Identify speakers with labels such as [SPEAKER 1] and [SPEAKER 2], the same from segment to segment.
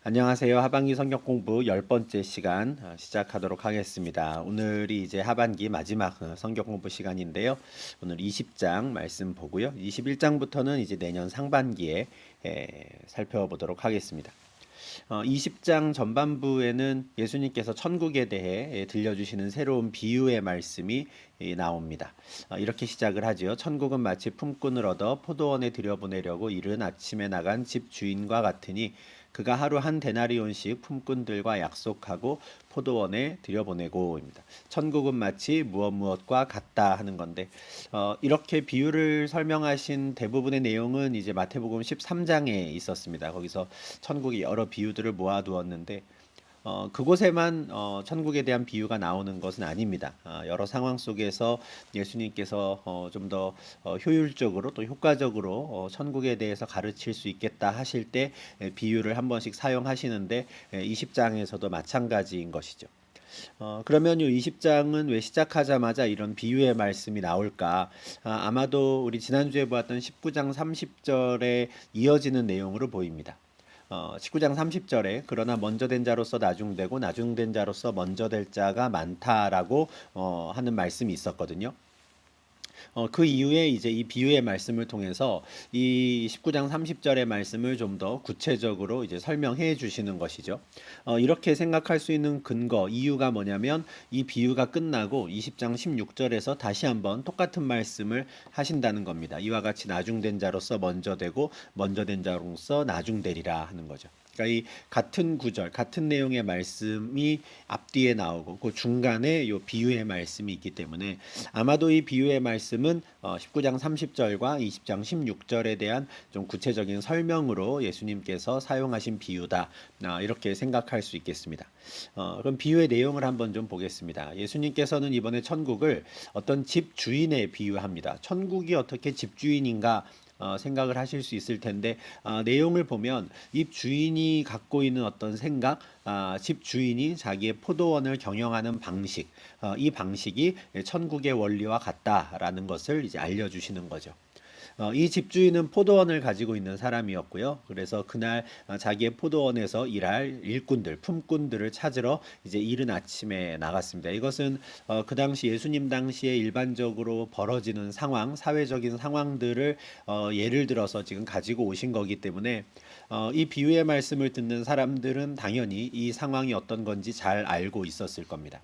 [SPEAKER 1] 안녕하세요. 하반기 성경 공부 10번째 시간 시작하도록 하겠습니다. 오늘이 이제 하반기 마지막 성경 공부 시간인데요. 오늘 20장 말씀 보고요. 21장부터는 이제 내년 상반기에 살펴보도록 하겠습니다. 20장 전반부에는 예수님께서 천국에 대해 들려주시는 새로운 비유의 말씀이 나옵니다. 이렇게 시작을 하지요. 천국은 마치 품꾼을 얻어 포도원에 들여보내려고 이른 아침에 나간 집 주인과 같으니 그가 하루 한 데나리온씩 품꾼들과 약속하고 포도원에 들여보내고입니다. 천국은 마치 무엇과 같다 하는 건데 이렇게 비유를 설명하신 대부분의 내용은 이제 마태복음 13장에 있었습니다. 거기서 천국의 여러 비유들을 모아두었는데 그곳에만 천국에 대한 비유가 나오는 것은 아닙니다. 여러 상황 속에서 예수님께서 좀 더 효율적으로 또 효과적으로 천국에 대해서 가르칠 수 있겠다 하실 때 비유를 한 번씩 사용하시는데 20장에서도 마찬가지인 것이죠. 그러면 이 20장은 왜 시작하자마자 이런 비유의 말씀이 나올까? 아마도 우리 지난주에 보았던 19장 30절에 이어지는 내용으로 보입니다. 19장 30절에 그러나 먼저 된 자로서 나중되고 나중된 자로서 먼저 될 자가 많다라고 하는 말씀이 있었거든요. 그 이후에 이제 이 비유의 말씀을 통해서 이 19장 30절의 말씀을 좀 더 구체적으로 이제 설명해 주시는 것이죠. 이렇게 생각할 수 있는 근거, 이유가 뭐냐면 이 비유가 끝나고 20장 16절에서 다시 한번 똑같은 말씀을 하신다는 겁니다. 이와 같이 나중된 자로서 먼저 되고 먼저 된 자로서 나중되리라 하는 거죠. 그러니까 이 같은 구절, 같은 내용의 말씀이 앞뒤에 나오고 그 중간에 요 비유의 말씀이 있기 때문에 아마도 이 비유의 말씀은 19장 30절과 20장 16절에 대한 좀 구체적인 설명으로 예수님께서 사용하신 비유다. 이렇게 생각할 수 있겠습니다. 그럼 비유의 내용을 한번 좀 보겠습니다. 예수님께서는 이번에 천국을 어떤 집 주인에 비유합니다. 천국이 어떻게 집 주인인가 생각을 하실 수 있을 텐데 내용을 보면 이 주인이 갖고 있는 어떤 생각, 집 주인이 자기의 포도원을 경영하는 방식, 이 방식이 천국의 원리와 같다라는 것을 이제 알려주시는 거죠. 이 집주인은 포도원을 가지고 있는 사람이었고요. 그래서 그날 자기의 포도원에서 일할 일꾼들, 품꾼들을 찾으러 이제 이른 아침에 나갔습니다. 이것은 그 당시 예수님 당시에 일반적으로 벌어지는 상황, 사회적인 상황들을 예를 들어서 지금 가지고 오신 거기 때문에 이 비유의 말씀을 듣는 사람들은 당연히 이 상황이 어떤 건지 잘 알고 있었을 겁니다.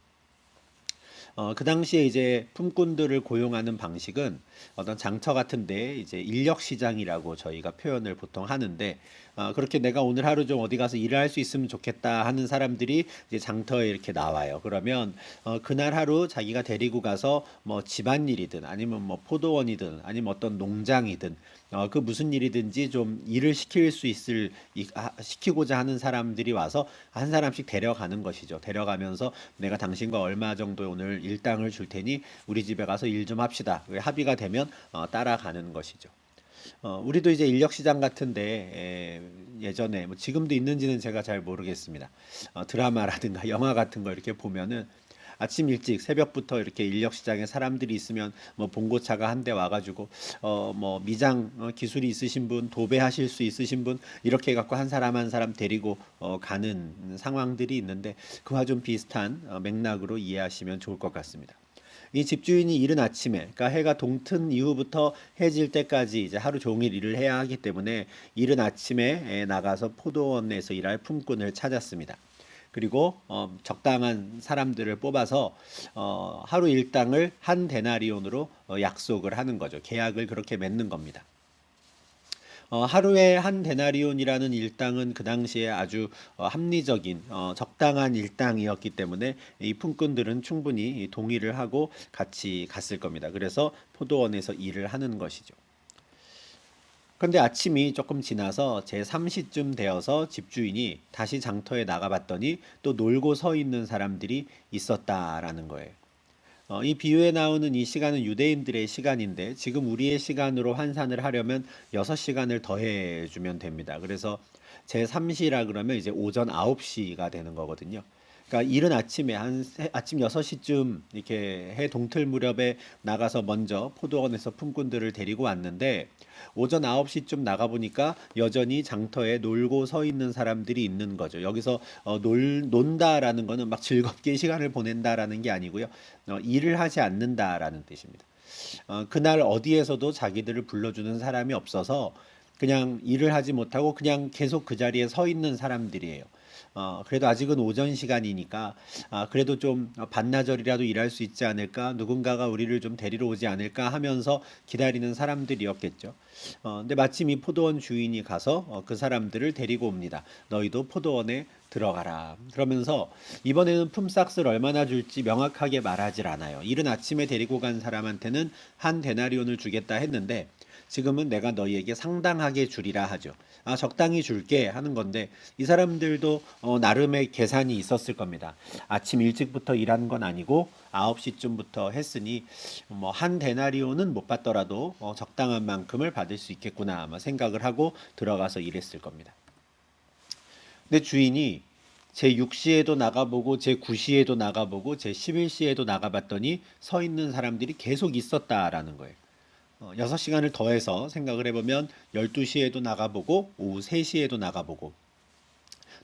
[SPEAKER 1] 그 당시에 이제 품꾼들을 고용하는 방식은 어떤 장터 같은데 이제 인력 시장이라고 저희가 표현을 보통 하는데 그렇게 내가 오늘 하루 좀 어디 가서 일을 할 수 있으면 좋겠다 하는 사람들이 이제 장터에 이렇게 나와요. 그러면 그날 하루 자기가 데리고 가서 뭐 집안일이든 아니면 뭐 포도원이든 아니면 어떤 농장이든 그 무슨 일이든지 좀 일을 시킬 수 있을 시키고자 하는 사람들이 와서 한 사람씩 데려가는 것이죠. 데려가면서 내가 당신과 얼마 정도 오늘 일당을 줄 테니 우리 집에 가서 일 좀 합시다. 합의가 되면 따라가는 것이죠. 우리도 이제 인력시장 같은데 예전에 뭐 지금도 있는지는 제가 잘 모르겠습니다. 드라마라든가 영화 같은 거 이렇게 보면은 아침 일찍 새벽부터 이렇게 인력시장에 사람들이 있으면 뭐 봉고차가 한 대 와가지고 뭐 미장 기술이 있으신 분, 도배하실 수 있으신 분 이렇게 해갖고 한 사람 한 사람 데리고 가는 상황들이 있는데 그와 좀 비슷한 맥락으로 이해하시면 좋을 것 같습니다. 이 집주인이 이른 아침에, 그러니까 해가 동튼 이후부터 해질 때까지 이제 하루 종일 일을 해야 하기 때문에 이른 아침에 나가서 포도원에서 일할 품꾼을 찾았습니다. 그리고 적당한 사람들을 뽑아서 하루 일당을 한 데나리온으로 약속을 하는 거죠. 계약을 그렇게 맺는 겁니다. 하루에 한 데나리온이라는 일당은 그 당시에 아주 합리적인 적당한 일당이었기 때문에 이 품꾼들은 충분히 동의를 하고 같이 갔을 겁니다. 그래서 포도원에서 일을 하는 것이죠. 그런데 아침이 조금 지나서 제 3시쯤 되어서 집주인이 다시 장터에 나가봤더니 또 놀고 서 있는 사람들이 있었다라는 거예요. 이 비유에 나오는 이 시간은 유대인들의 시간인데 지금 우리의 시간으로 환산을 하려면 6시간을 더해 주면 됩니다. 그래서 제3시라 그러면 이제 오전 9시가 되는 거거든요. 그러니까 이른 아침에 아침 6시쯤 이렇게 해 동틀 무렵에 나가서 먼저 포도원에서 품꾼들을 데리고 왔는데 오전 9시쯤 나가 보니까 여전히 장터에 놀고 서 있는 사람들이 있는 거죠. 여기서 논다라는 거는 막 즐겁게 시간을 보낸다라는 게 아니고요. 일을 하지 않는다라는 뜻입니다. 그날 어디에서도 자기들을 불러주는 사람이 없어서 그냥 일을 하지 못하고 그냥 계속 그 자리에 서 있는 사람들이에요. 그래도 아직은 오전 시간이니까 그래도 좀 반나절이라도 일할 수 있지 않을까, 누군가가 우리를 좀 데리러 오지 않을까 하면서 기다리는 사람들이었겠죠. 근데 마침 이 포도원 주인이 가서 그 사람들을 데리고 옵니다. 너희도 포도원에 들어가라. 그러면서 이번에는 품삯을 얼마나 줄지 명확하게 말하질 않아요. 이른 아침에 데리고 간 사람한테는 한 데나리온을 주겠다 했는데 지금은 내가 너희에게 상당하게 주리라 하죠. 적당히 줄게 하는 건데 이 사람들도 나름의 계산이 있었을 겁니다. 아침 일찍부터 일한 건 아니고 9시쯤부터 했으니 뭐 한 데나리온은 못 받더라도 적당한 만큼을 받을 수 있겠구나 아마 생각을 하고 들어가서 일했을 겁니다. 근데 주인이 제 6시에도 나가보고 제 9시에도 나가보고 제 11시에도 나가봤더니 서 있는 사람들이 계속 있었다라는 거예요. 6시간을 더해서 생각을 해보면 12시에도 나가보고 오후 3시에도 나가보고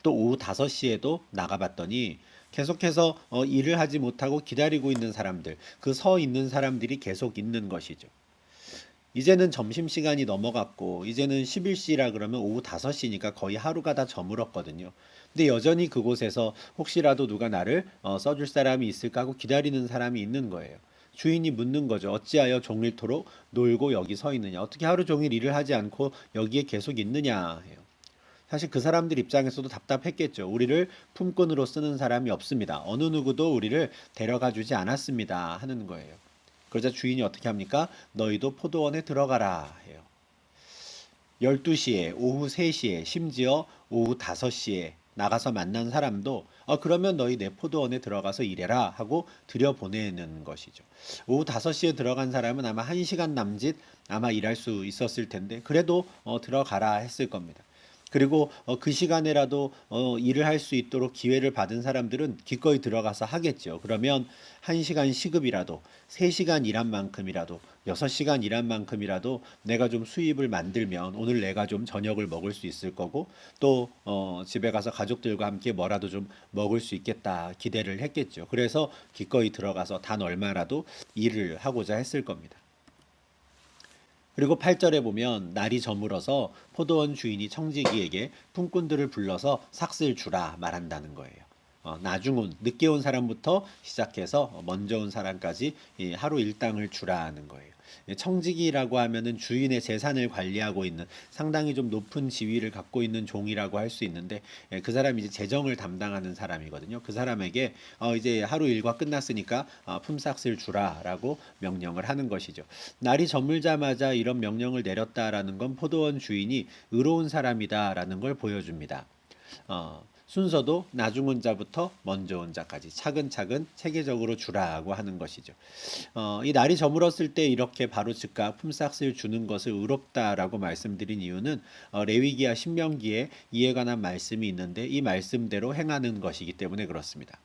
[SPEAKER 1] 또 오후 5시에도 나가봤더니 계속해서 일을 하지 못하고 기다리고 있는 사람들, 그 서 있는 사람들이 계속 있는 것이죠. 이제는 점심시간이 넘어갔고 이제는 11시라 그러면 오후 5시니까 거의 하루가 다 저물었거든요. 근데 여전히 그곳에서 혹시라도 누가 나를 써줄 사람이 있을까 하고 기다리는 사람이 있는 거예요. 주인이 묻는 거죠. 어찌하여 종일토록 놀고 여기 서 있느냐? 어떻게 하루 종일 일을 하지 않고 여기에 계속 있느냐 해요. 사실 그 사람들 입장에서도 답답했겠죠. 우리를 품꾼으로 쓰는 사람이 없습니다. 어느 누구도 우리를 데려가 주지 않았습니다. 하는 거예요. 그러자 주인이 어떻게 합니까? 너희도 포도원에 들어가라 해요. 12시에, 오후 3시에, 심지어 오후 5시에 나가서 만난 사람도 그러면 너희 내 포도원에 들어가서 일해라 하고 들여보내는 것이죠. 오후 5시에 들어간 사람은 아마 1시간 남짓 아마 일할 수 있었을 텐데 그래도 들어가라 했을 겁니다. 그리고 그 시간에라도 일을 할 수 있도록 기회를 받은 사람들은 기꺼이 들어가서 하겠죠. 그러면 1시간 시급이라도 3시간 일한 만큼이라도 6시간 일한 만큼이라도 내가 좀 수입을 만들면 오늘 내가 좀 저녁을 먹을 수 있을 거고 또 집에 가서 가족들과 함께 뭐라도 좀 먹을 수 있겠다 기대를 했겠죠. 그래서 기꺼이 들어가서 단 얼마라도 일을 하고자 했을 겁니다. 그리고 8절에 보면 날이 저물어서 포도원 주인이 청지기에게 품꾼들을 불러서 삭슬 주라 말한다는 거예요. 나중 늦게 온 사람부터 시작해서 먼저 온 사람까지 이 하루 일당을 주라는 거예요. 청지기라고 하면은 주인의 재산을 관리하고 있는 상당히 좀 높은 지위를 갖고 있는 종이라고 할 수 있는데 그 사람이 이제 재정을 담당하는 사람이거든요. 그 사람에게 이제 하루 일과 끝났으니까 품삯을 주라라고 명령을 하는 것이죠. 날이 저물자마자 이런 명령을 내렸다라는 건 포도원 주인이 의로운 사람이다라는 걸 보여줍니다. 순서도 나중 온 자부터 먼저 온 자까지 차근차근 체계적으로 주라고 하는 것이죠. 이 날이 저물었을 때 이렇게 바로 즉각 품삯을 주는 것을 의롭다라고 말씀드린 이유는 레위기와 신명기에 이에 관한 말씀이 있는데 이 말씀대로 행하는 것이기 때문에 그렇습니다.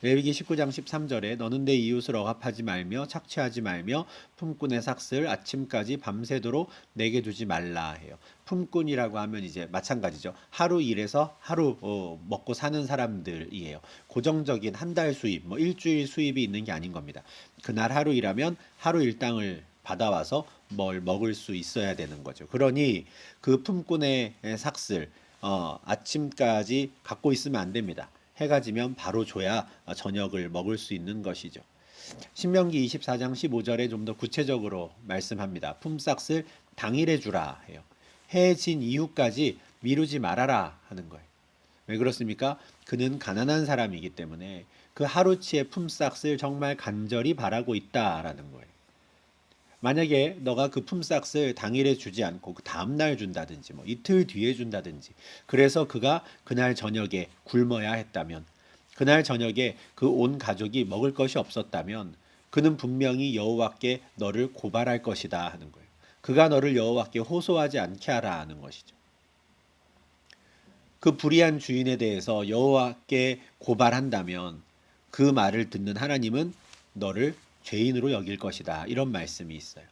[SPEAKER 1] 레위기 19장 13절에 너는 내 이웃을 억압하지 말며 착취하지 말며 품꾼의 삭슬 아침까지 밤새도록 내게 두지 말라 해요. 품꾼이라고 하면 이제 마찬가지죠. 하루 일해서 하루 먹고 사는 사람들이에요. 고정적인 한 달 수입, 뭐 일주일 수입이 있는 게 아닌 겁니다. 그날 하루 일하면 하루 일당을 받아와서 뭘 먹을 수 있어야 되는 거죠. 그러니 그 품꾼의 삭슬 아침까지 갖고 있으면 안 됩니다. 해가 지면 바로 줘야 저녁을 먹을 수 있는 것이죠. 신명기 24장 15절에 좀 더 구체적으로 말씀합니다. 품삯을 당일에 주라 해요. 해 진 이후까지 미루지 말아라 하는 거예요. 왜 그렇습니까? 그는 가난한 사람이기 때문에 그 하루치의 품삯을 정말 간절히 바라고 있다라는 거예요. 만약에 너가 그 품삯을 당일에 주지 않고 그 다음날 준다든지 뭐 이틀 뒤에 준다든지 그래서 그가 그날 저녁에 굶어야 했다면 그날 저녁에 그 온 가족이 먹을 것이 없었다면 그는 분명히 여호와께 너를 고발할 것이다 하는 거예요. 그가 너를 여호와께 호소하지 않게 하라 하는 것이죠. 그 불의한 주인에 대해서 여호와께 고발한다면 그 말을 듣는 하나님은 너를 죄인으로 여길 것이다. 이런 말씀이 있어요.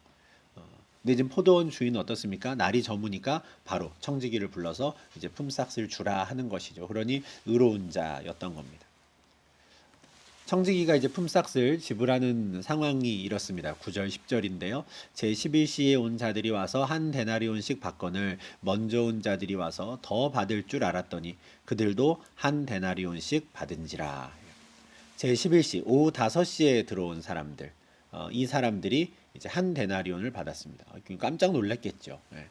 [SPEAKER 1] 근데 지금 포도원 주인은 어떻습니까? 날이 저무니까 바로 청지기를 불러서 이제 품삯을 주라 하는 것이죠. 그러니 의로운 자였던 겁니다. 청지기가 이제 품삯을 지불하는 상황이 이렇습니다. 9절 10절인데요. 제11시에 온 자들이 와서 한 데나리온씩 받거늘 먼저 온 자들이 와서 더 받을 줄 알았더니 그들도 한 데나리온씩 받은지라. 제11시 오후 5시에 들어온 사람들, 이 사람들이 이제 한 데나리온을 받았습니다. 깜짝 놀랐겠죠. 예.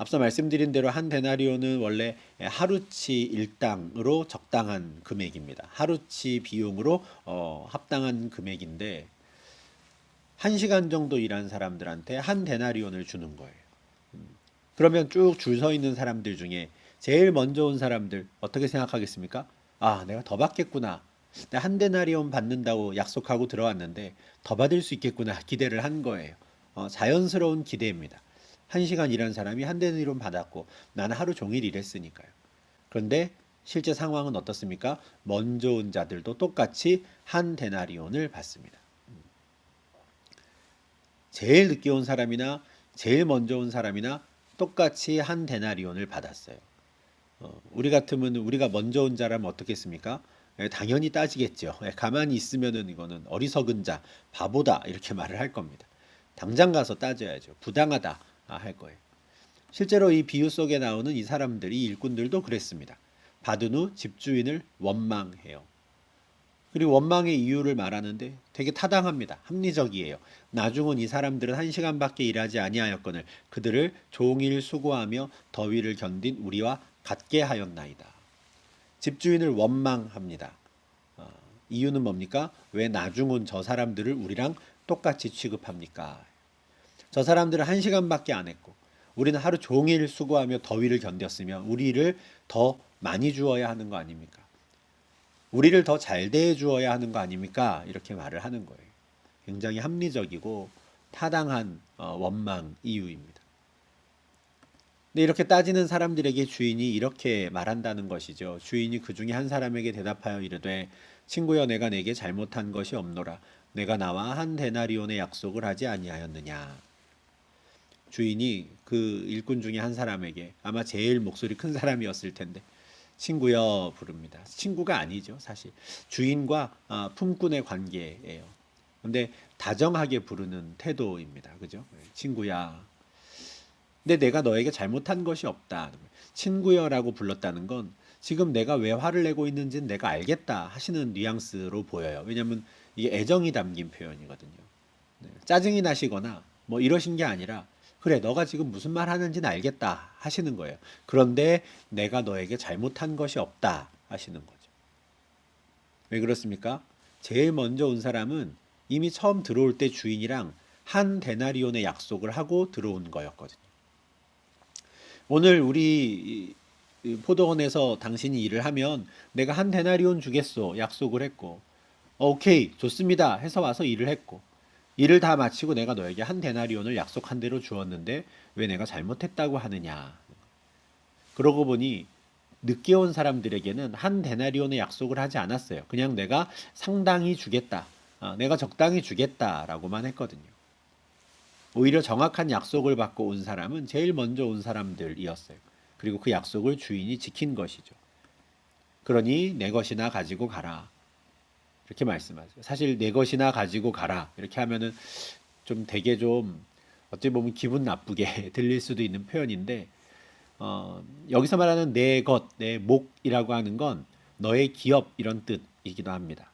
[SPEAKER 1] 앞서 말씀드린 대로 한 데나리온은 원래 하루치 일당으로 적당한 금액입니다. 하루치 비용으로 합당한 금액인데 1시간 정도 일한 사람들한테 한 데나리온을 주는 거예요. 그러면 쭉 줄 서 있는 사람들 중에 제일 먼저 온 사람들 어떻게 생각하겠습니까? 아, 내가 더 받겠구나. 내가 한 데나리온 받는다고 약속하고 들어왔는데 더 받을 수 있겠구나 기대를 한 거예요. 자연스러운 기대입니다. 1시간 일한 사람이 한 데나리온 받았고 나는 하루 종일 일했으니까요. 그런데 실제 상황은 어떻습니까? 먼저 온 자들도 똑같이 한 데나리온을 받습니다. 제일 늦게 온 사람이나 제일 먼저 온 사람이나 똑같이 한 데나리온을 받았어요. 우리 같으면 우리가 먼저 온 자라면 어떻겠습니까? 당연히 따지겠죠. 가만히 있으면은 이거는 어리석은 자, 바보다 이렇게 말을 할 겁니다. 당장 가서 따져야죠. 부당하다 할 거예요. 실제로 이 비유 속에 나오는 이 사람들이 일꾼들도 그랬습니다. 받은 후 집주인을 원망해요. 그리고 원망의 이유를 말하는데 되게 타당합니다. 합리적이에요. 나중은 이 사람들은 1시간밖에 일하지 아니하였거늘 그들을 종일 수고하며 더위를 견딘 우리와 같게 하였나이다. 집주인을 원망합니다. 이유는 뭡니까? 왜 나중은 저 사람들을 우리랑 똑같이 취급합니까? 저 사람들은 1시간밖에 안 했고 우리는 하루 종일 수고하며 더위를 견뎠으면 우리를 더 많이 주어야 하는 거 아닙니까? 우리를 더 잘 대해 주어야 하는 거 아닙니까? 이렇게 말을 하는 거예요. 굉장히 합리적이고 타당한 원망 이유입니다. 근데 이렇게 따지는 사람들에게 주인이 이렇게 말한다는 것이죠. 주인이 그 중에 한 사람에게 대답하여 이르되 친구여 내가 내게 잘못한 것이 없노라. 내가 나와 한 데나리온의 약속을 하지 아니하였느냐. 주인이 그 일꾼 중에 한 사람에게 아마 제일 목소리 큰 사람이었을 텐데 친구여 부릅니다. 친구가 아니죠, 사실. 주인과 품꾼의 관계예요. 근데 다정하게 부르는 태도입니다. 그죠? 친구야. 근데 내가 너에게 잘못한 것이 없다. 친구여라고 불렀다는 건 지금 내가 왜 화를 내고 있는지는 내가 알겠다 하시는 뉘앙스로 보여요. 왜냐하면 이게 애정이 담긴 표현이거든요. 짜증이 나시거나 뭐 이러신 게 아니라 그래 너가 지금 무슨 말 하는지는 알겠다 하시는 거예요. 그런데 내가 너에게 잘못한 것이 없다 하시는 거죠. 왜 그렇습니까? 제일 먼저 온 사람은 이미 처음 들어올 때 주인이랑 한 데나리온의 약속을 하고 들어온 거였거든요. 오늘 우리 포도원에서 당신이 일을 하면 내가 한 데나리온 주겠소 약속을 했고 오케이 좋습니다 해서 와서 일을 했고 일을 다 마치고 내가 너에게 한 데나리온을 약속한 대로 주었는데 왜 내가 잘못했다고 하느냐. 그러고 보니 늦게 온 사람들에게는 한 데나리온의 약속을 하지 않았어요. 그냥 내가 상당히 주겠다. 내가 적당히 주겠다라고만 했거든요. 오히려 정확한 약속을 받고 온 사람은 제일 먼저 온 사람들이었어요. 그리고 그 약속을 주인이 지킨 것이죠. 그러니 내 것이나 가지고 가라. 이렇게 말씀하세요. 사실 내 것이나 가지고 가라. 이렇게 하면은 좀 되게 좀 어찌 보면 기분 나쁘게 들릴 수도 있는 표현인데 여기서 말하는 내 것, 내 몫이라고 하는 건 너의 기업 이런 뜻이기도 합니다.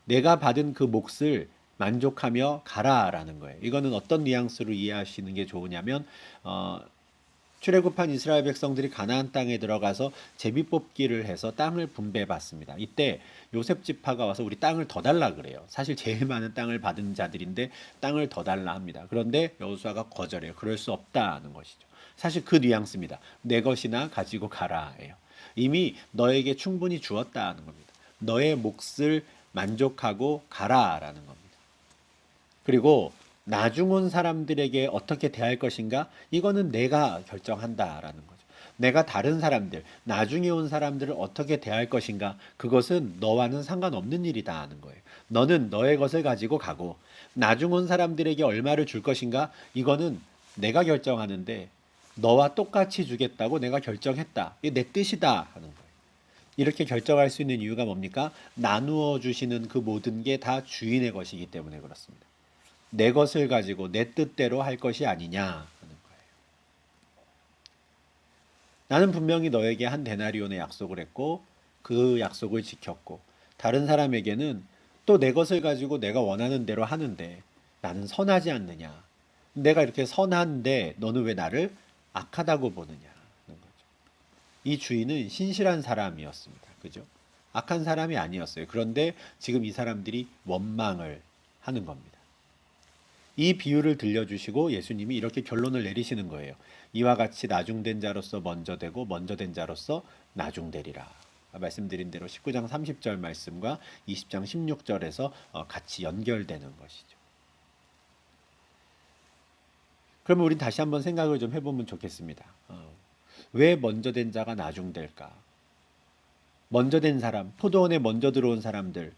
[SPEAKER 1] 내가 받은 그 몫을 만족하며 가라라는 거예요. 이거는 어떤 뉘앙스로 이해하시는 게 좋으냐면 출애굽한 이스라엘 백성들이 가나안 땅에 들어가서 제비 뽑기를 해서 땅을 분배받습니다. 이때 요셉 지파가 와서 우리 땅을 더 달라 그래요. 사실 제일 많은 땅을 받은 자들인데 땅을 더 달라 합니다. 그런데 여호수아가 거절해요. 그럴 수 없다는 것이죠. 사실 그 뉘앙스입니다. 내 것이나 가지고 가라예요. 이미 너에게 충분히 주었다는 겁니다. 너의 몫을 만족하고 가라라는 겁니다. 그리고 나중 온 사람들에게 어떻게 대할 것인가? 이거는 내가 결정한다라는 거죠. 내가 다른 사람들, 나중에 온 사람들을 어떻게 대할 것인가, 그것은 너와는 상관없는 일이다 하는 거예요. 너는 너의 것을 가지고 가고, 나중 온 사람들에게 얼마를 줄 것인가, 이거는 내가 결정하는데, 너와 똑같이 주겠다고 내가 결정했다. 이게 내 뜻이다 하는 거예요. 이렇게 결정할 수 있는 이유가 뭡니까? 나누어 주시는 그 모든 게 다 주인의 것이기 때문에 그렇습니다. 내 것을 가지고 내 뜻대로 할 것이 아니냐 하는 거예요. 나는 분명히 너에게 한 데나리온의 약속을 했고 그 약속을 지켰고 다른 사람에게는 또 내 것을 가지고 내가 원하는 대로 하는데 나는 선하지 않느냐. 내가 이렇게 선한데 너는 왜 나를 악하다고 보느냐 하는 거죠. 이 주인은 신실한 사람이었습니다. 그죠? 악한 사람이 아니었어요. 그런데 지금 이 사람들이 원망을 하는 겁니다. 이 비유를 들려주시고 예수님이 이렇게 결론을 내리시는 거예요. 이와 같이 나중된 자로서 먼저 되고 먼저 된 자로서 나중되리라. 말씀드린 대로 19장 30절 말씀과 20장 16절에서 같이 연결되는 것이죠. 그러면 우린 다시 한번 생각을 좀 해보면 좋겠습니다. 왜 먼저 된 자가 나중될까? 먼저 된 사람, 포도원에 먼저 들어온 사람들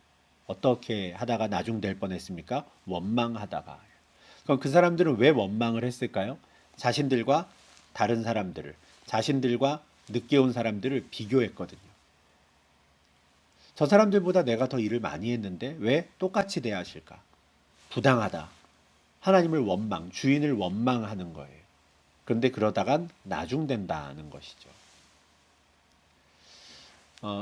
[SPEAKER 1] 어떻게 하다가 나중될 뻔했습니까? 원망하다가. 그럼 그 사람들은 왜 원망을 했을까요? 자신들과 다른 사람들을, 자신들과 늦게 온 사람들을 비교했거든요. 저 사람들보다 내가 더 일을 많이 했는데 왜 똑같이 대하실까? 부당하다. 하나님을 원망, 주인을 원망하는 거예요. 그런데 그러다간 나중된다는 것이죠.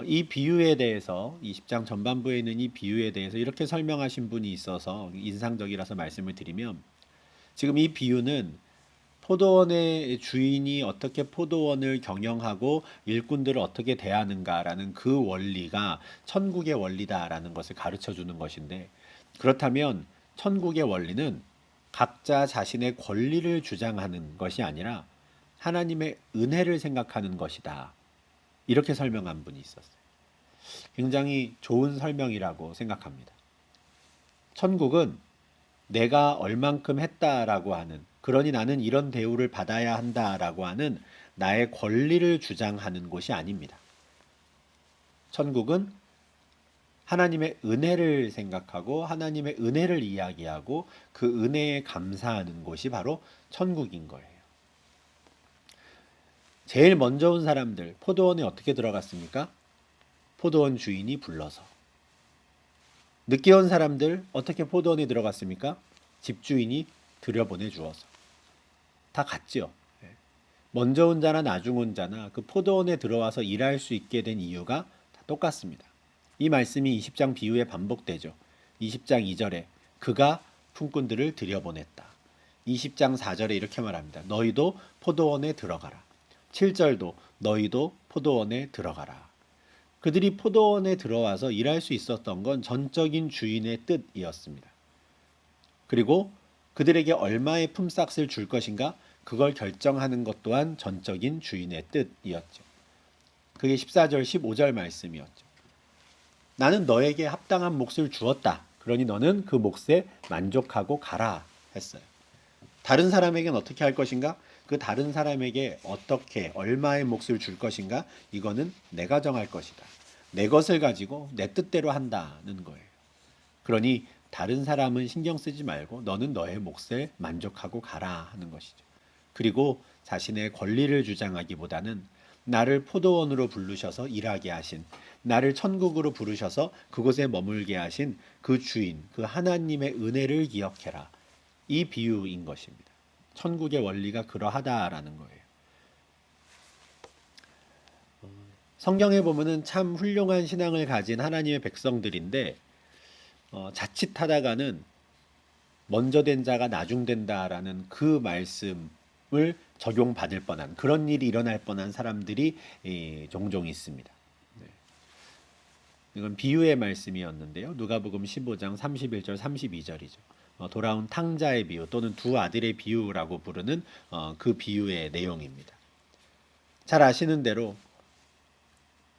[SPEAKER 1] 이 비유에 대해서 20장 전반부에 있는 이 비유에 대해서 이렇게 설명하신 분이 있어서 인상적이라서 말씀을 드리면 지금 이 비유는 포도원의 주인이 어떻게 포도원을 경영하고 일꾼들을 어떻게 대하는가라는 그 원리가 천국의 원리다라는 것을 가르쳐 주는 것인데 그렇다면 천국의 원리는 각자 자신의 권리를 주장하는 것이 아니라 하나님의 은혜를 생각하는 것이다. 이렇게 설명한 분이 있었어요. 굉장히 좋은 설명이라고 생각합니다. 천국은 내가 얼만큼 했다라고 하는, 그러니 나는 이런 대우를 받아야 한다라고 하는 나의 권리를 주장하는 곳이 아닙니다. 천국은 하나님의 은혜를 생각하고 하나님의 은혜를 이야기하고 그 은혜에 감사하는 곳이 바로 천국인 거예요. 제일 먼저 온 사람들, 포도원에 어떻게 들어갔습니까? 포도원 주인이 불러서. 늦게 온 사람들 어떻게 포도원에 들어갔습니까? 집주인이 들여보내 주어서. 다 같죠. 먼저 온 자나 나중 온 자나 그 포도원에 들어와서 일할 수 있게 된 이유가 다 똑같습니다. 이 말씀이 20장 비유에 반복되죠. 20장 2절에 그가 품꾼들을 들여보냈다. 20장 4절에 이렇게 말합니다. 너희도 포도원에 들어가라. 7절도 너희도 포도원에 들어가라. 그들이 포도원에 들어와서 일할 수 있었던 건 전적인 주인의 뜻이었습니다. 그리고 그들에게 얼마의 품삯을 줄 것인가 그걸 결정하는 것 또한 전적인 주인의 뜻이었죠. 그게 14절 15절 말씀이었죠. 나는 너에게 합당한 몫을 주었다. 그러니 너는 그 몫에 만족하고 가라 했어요. 다른 사람에게는 어떻게 할 것인가? 그 다른 사람에게 어떻게 얼마의 몫을 줄 것인가? 이거는 내가 정할 것이다. 내 것을 가지고 내 뜻대로 한다는 거예요. 그러니 다른 사람은 신경 쓰지 말고 너는 너의 몫에 만족하고 가라 하는 것이죠. 그리고 자신의 권리를 주장하기보다는 나를 포도원으로 부르셔서 일하게 하신, 나를 천국으로 부르셔서 그곳에 머물게 하신 그 주인, 그 하나님의 은혜를 기억해라. 이 비유인 것입니다. 천국의 원리가 그러하다라는 거예요. 성경에 보면은 참 훌륭한 신앙을 가진 하나님의 백성들인데 자칫하다가는 먼저 된 자가 나중 된다라는 그 말씀을 적용받을 뻔한 그런 일이 일어날 뻔한 사람들이 종종 있습니다. 네. 이건 비유의 말씀이었는데요. 누가복음 15장 31절 32절이죠. 돌아온 탕자의 비유 또는 두 아들의 비유라고 부르는 그 비유의 내용입니다. 잘 아시는 대로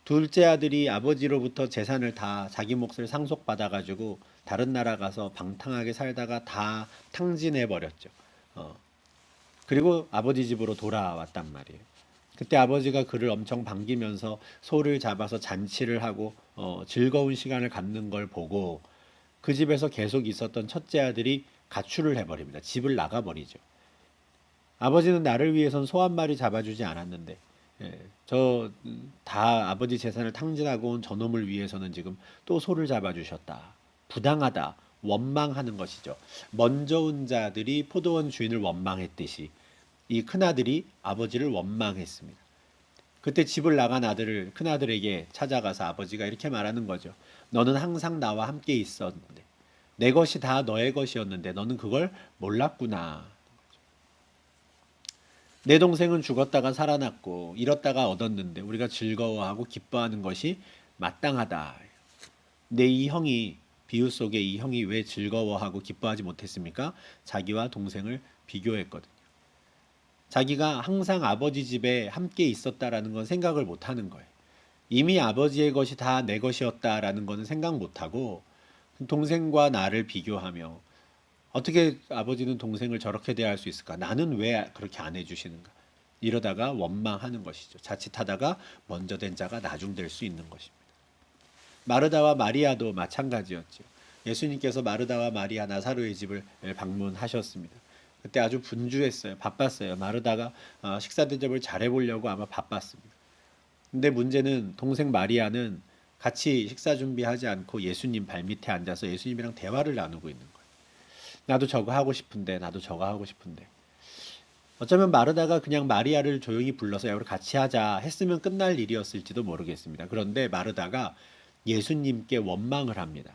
[SPEAKER 1] 둘째 아들이 아버지로부터 재산을 다 자기 몫을 상속받아 가지고 다른 나라 가서 방탕하게 살다가 다 탕진해 버렸죠. 그리고 아버지 집으로 돌아왔단 말이에요. 그때 아버지가 그를 엄청 반기면서 소를 잡아서 잔치를 하고 즐거운 시간을 갖는 걸 보고 그 집에서 계속 있었던 첫째 아들이 가출을 해버립니다. 집을 나가버리죠. 아버지는 나를 위해선 소 한 마리 잡아주지 않았는데, 저 다 아버지 재산을 탕진하고 온 저놈을 위해서는 지금 또 소를 잡아주셨다. 부당하다. 원망하는 것이죠. 먼저 온 자들이 포도원 주인을 원망했듯이 이 큰아들이 아버지를 원망했습니다. 그때 집을 나간 아들을 큰아들에게 찾아가서 아버지가 이렇게 말하는 거죠. 너는 항상 나와 함께 있었는데 내 것이 다 너의 것이었는데 너는 그걸 몰랐구나. 내 동생은 죽었다가 살아났고 잃었다가 얻었는데 우리가 즐거워하고 기뻐하는 것이 마땅하다. 내 이 형이 비유 속에 이 형이 왜 즐거워하고 기뻐하지 못했습니까? 자기와 동생을 비교했거든요. 자기가 항상 아버지 집에 함께 있었다라는 건 생각을 못 하는 거예요. 이미 아버지의 것이 다 내 것이었다라는 거는 생각 못 하고 동생과 나를 비교하며 어떻게 아버지는 동생을 저렇게 대할 수 있을까? 나는 왜 그렇게 안 해주시는가? 이러다가 원망하는 것이죠. 자칫하다가 먼저 된 자가 나중될 수 있는 것입니다. 마르다와 마리아도 마찬가지였죠. 예수님께서 마르다와 마리아 나사로의 집을 방문하셨습니다. 그때 아주 분주했어요. 바빴어요. 마르다가 식사 대접을 잘해보려고 아마 바빴습니다. 근데 문제는 동생 마리아는 같이 식사 준비하지 않고 예수님 발밑에 앉아서 예수님이랑 대화를 나누고 있는 거예요. 나도 저거 하고 싶은데, 나도 저거 하고 싶은데. 어쩌면 마르다가 그냥 마리아를 조용히 불러서 야, 우리 같이 하자 했으면 끝날 일이었을지도 모르겠습니다. 그런데 마르다가 예수님께 원망을 합니다.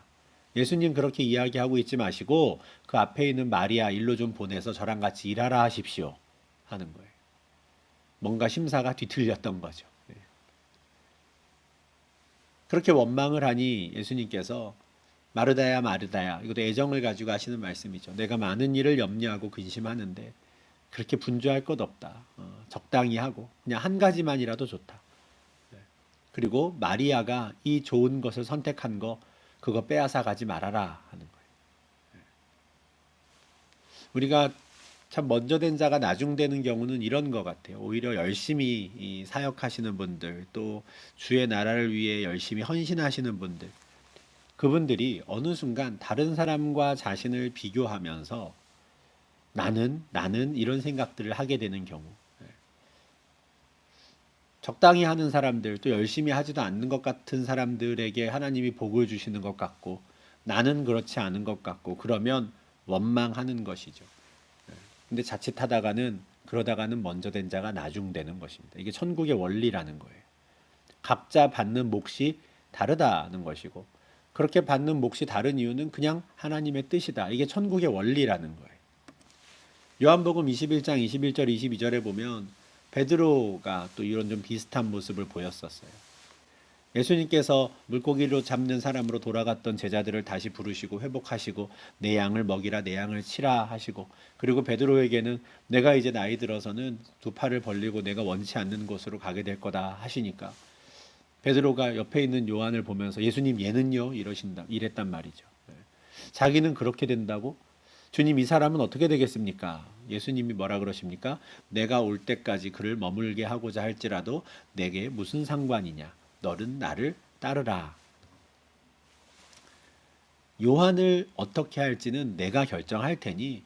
[SPEAKER 1] 예수님 그렇게 이야기하고 있지 마시고 그 앞에 있는 마리아 일로 좀 보내서 저랑 같이 일하라 하십시오 하는 거예요. 뭔가 심사가 뒤틀렸던 거죠. 네. 그렇게 원망을 하니 예수님께서 마르다야 마르다야 이것도 애정을 가지고 하시는 말씀이죠. 내가 많은 일을 염려하고 근심하는데 그렇게 분주할 것 없다. 적당히 하고 그냥 한 가지만이라도 좋다. 네. 그리고 마리아가 이 좋은 것을 선택한 거 그거 빼앗아 가지 말아라 하는 거예요. 우리가 참 먼저 된 자가 나중 되는 경우는 이런 것 같아요. 오히려 열심히 이 사역하시는 분들 또 주의 나라를 위해 열심히 헌신하시는 분들 그분들이 어느 순간 다른 사람과 자신을 비교하면서 나는 이런 생각들을 하게 되는 경우 적당히 하는 사람들 또 열심히 하지도 않는 것 같은 사람들에게 하나님이 복을 주시는 것 같고 나는 그렇지 않은 것 같고 그러면 원망하는 것이죠. 근데 자칫하다가는 그러다가는 먼저 된 자가 나중 되는 것입니다. 이게 천국의 원리라는 거예요. 각자 받는 몫이 다르다는 것이고 그렇게 받는 몫이 다른 이유는 그냥 하나님의 뜻이다. 이게 천국의 원리라는 거예요. 요한복음 21장 21절 22절에 보면 베드로가 또 이런 좀 비슷한 모습을 보였었어요. 예수님께서 물고기로 잡는 사람으로 돌아갔던 제자들을 다시 부르시고 회복하시고 내 양을 먹이라 내 양을 치라 하시고 그리고 베드로에게는 내가 이제 나이 들어서는 두 팔을 벌리고 내가 원치 않는 곳으로 가게 될 거다 하시니까 베드로가 옆에 있는 요한을 보면서 예수님 얘는요 이랬단 말이죠. 자기는 그렇게 된다고 주님 이 사람은 어떻게 되겠습니까? 예수님이 뭐라 그러십니까? 내가 올 때까지 그를 머물게 하고자 할지라도 내게 무슨 상관이냐? 너는 나를 따르라. 요한을 어떻게 할지는 내가 결정할 테니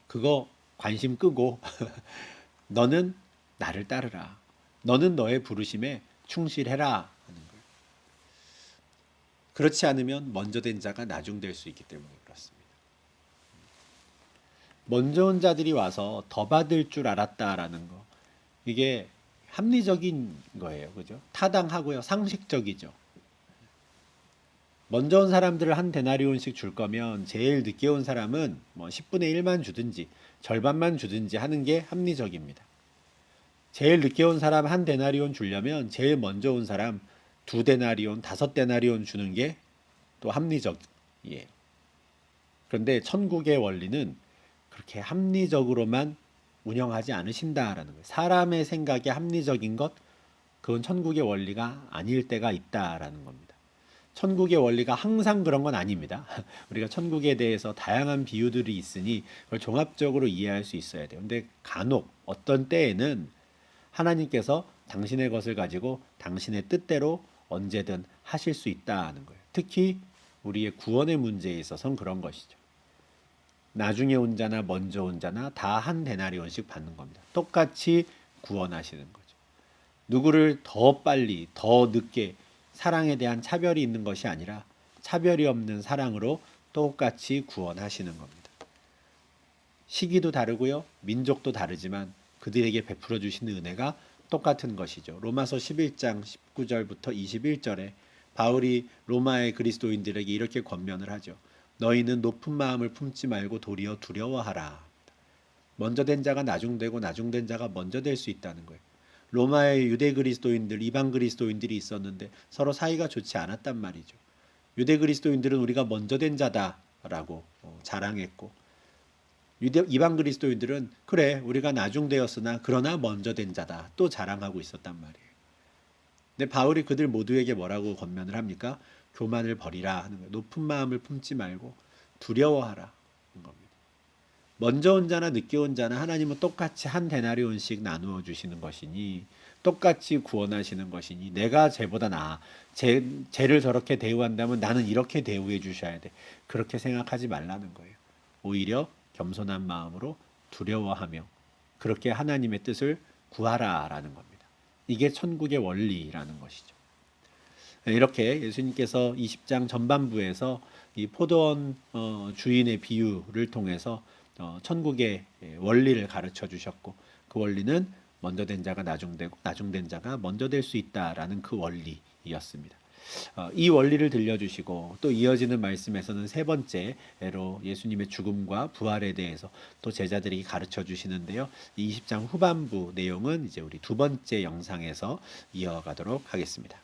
[SPEAKER 1] 그거 관심 끄고 너는 나를 따르라. 너는 너의 부르심에 충실해라 하는 거예요. 그렇지 않으면 먼저 된 자가 나중 될 수 있기 때문에 그렇습니다. 먼저 온 자들이 와서 더 받을 줄 알았다라는 거. 이게 합리적인 거예요. 그죠? 타당하고요. 상식적이죠. 먼저 온 사람들을 한 데나리온씩 줄 거면 제일 늦게 온 사람은 뭐 10분의 1만 주든지 절반만 주든지 하는 게 합리적입니다. 제일 늦게 온 사람 한 데나리온 주려면 제일 먼저 온 사람 두 데나리온, 다섯 데나리온 주는 게 또 합리적이에요. 그런데 천국의 원리는 그렇게 합리적으로만 운영하지 않으신다라는 거예요. 사람의 생각에 합리적인 것, 그건 천국의 원리가 아닐 때가 있다라는 겁니다. 천국의 원리가 항상 그런 건 아닙니다. 우리가 천국에 대해서 다양한 비유들이 있으니 그걸 종합적으로 이해할 수 있어야 돼요. 근데 간혹 어떤 때에는 하나님께서 당신의 것을 가지고 당신의 뜻대로 언제든 하실 수 있다는 거예요. 특히 우리의 구원의 문제에 있어서는 그런 것이죠. 나중에 온 자나 먼저 온 자나 다 한 데나리온씩 받는 겁니다. 똑같이 구원하시는 거죠. 누구를 더 빨리, 더 늦게 사랑에 대한 차별이 있는 것이 아니라 차별이 없는 사랑으로 똑같이 구원하시는 겁니다. 시기도 다르고요. 민족도 다르지만 그들에게 베풀어 주시는 은혜가 똑같은 것이죠. 로마서 11장 19절부터 21절에 바울이 로마의 그리스도인들에게 이렇게 권면을 하죠. 너희는 높은 마음을 품지 말고 도리어 두려워하라. 먼저 된 자가 나중되고 나중된 자가 먼저 될 수 있다는 거예요. 로마의 유대 그리스도인들, 이방 그리스도인들이 있었는데 서로 사이가 좋지 않았단 말이죠. 유대 그리스도인들은 우리가 먼저 된 자다라고 자랑했고, 이방 그리스도인들은 그래 우리가 나중되었으나 그러나 먼저 된 자다 또 자랑하고 있었단 말이에요. 근데 바울이 그들 모두에게 뭐라고 권면을 합니까? 교만을 버리라 하는 거예요. 높은 마음을 품지 말고 두려워하라 하는 겁니다. 먼저 온 자나 늦게 온 자나 하나님은 똑같이 한 데나리온씩 나누어 주시는 것이니, 똑같이 구원하시는 것이니, 내가 쟤보다 나아, 쟤를 저렇게 대우한다면 나는 이렇게 대우해 주셔야 돼, 그렇게 생각하지 말라는 거예요. 오히려 겸손한 마음으로 두려워하며 그렇게 하나님의 뜻을 구하라라는 겁니다. 이게 천국의 원리라는 것이죠. 이렇게 예수님께서 20장 전반부에서 이 포도원 주인의 비유를 통해서 천국의 원리를 가르쳐 주셨고, 그 원리는 먼저 된 자가 나중되고 나중된 자가 먼저 될 수 있다라는 그 원리였습니다. 이 원리를 들려주시고 또 이어지는 말씀에서는 세 번째로 예수님의 죽음과 부활에 대해서 또 제자들이 가르쳐 주시는데요. 이 20장 후반부 내용은 이제 우리 두 번째 영상에서 이어가도록 하겠습니다.